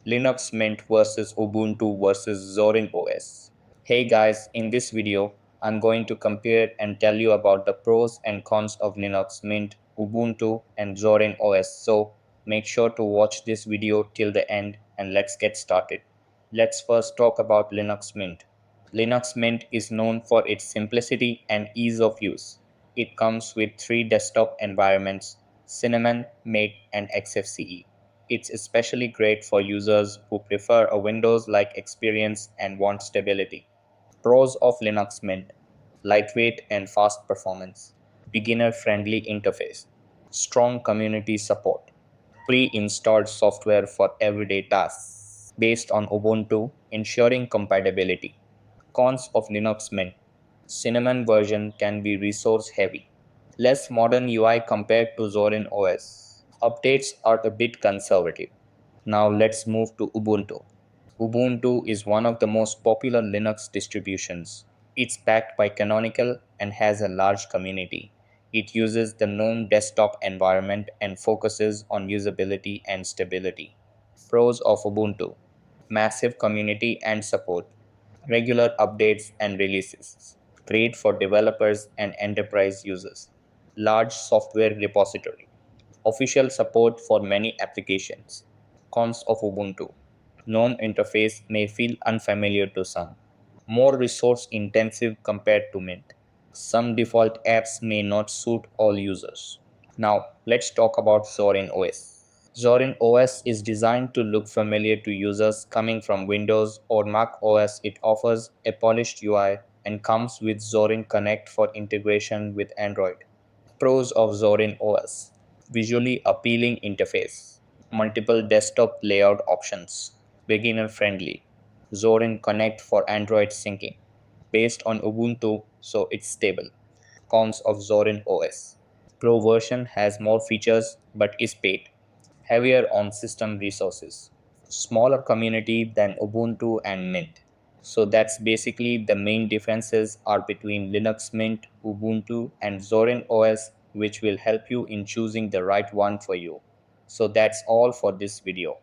Linux Mint versus Ubuntu versus Zorin OS. Hey guys, in this video, I'm going to compare and tell you about the pros and cons of Linux Mint, Ubuntu, and Zorin OS. So make sure to watch this video till the end and let's get started. Let's first talk about Linux Mint. Linux Mint is known for its simplicity and ease of use. It comes with three desktop environments: Cinnamon, Mate, and XFCE. It's especially great for users who prefer a Windows-like experience and want stability. Pros of Linux Mint: lightweight and fast performance, beginner-friendly interface, strong community support, pre-installed software for everyday tasks based on Ubuntu, ensuring compatibility. Cons of Linux Mint: Cinnamon version can be resource heavy, less modern UI compared to Zorin OS. Updates are a bit conservative. Now let's move to Ubuntu. Ubuntu is one of the most popular Linux distributions. It's backed by Canonical and has a large community. It uses the GNOME desktop environment and focuses on usability and stability. Pros of Ubuntu: massive community and support, regular updates and releases, great for developers and enterprise users, large software repository, official support for many applications. Cons of Ubuntu: GNOME interface may feel unfamiliar to some, more resource intensive compared to Mint. Some default apps may not suit all users. Now, let's talk about Zorin OS. Zorin OS is designed to look familiar to users coming from Windows or Mac OS. It offers a polished UI and comes with Zorin Connect for integration with Android. Pros of Zorin OS: visually appealing interface, multiple desktop layout options, beginner friendly, Zorin Connect for Android syncing, based on Ubuntu so it's stable. Cons of Zorin OS: Pro version has more features but is paid, heavier on system resources, smaller community than Ubuntu and Mint. So that's basically the main differences are between Linux Mint, Ubuntu, and Zorin OS, which will help you in choosing the right one for you. So that's all for this video.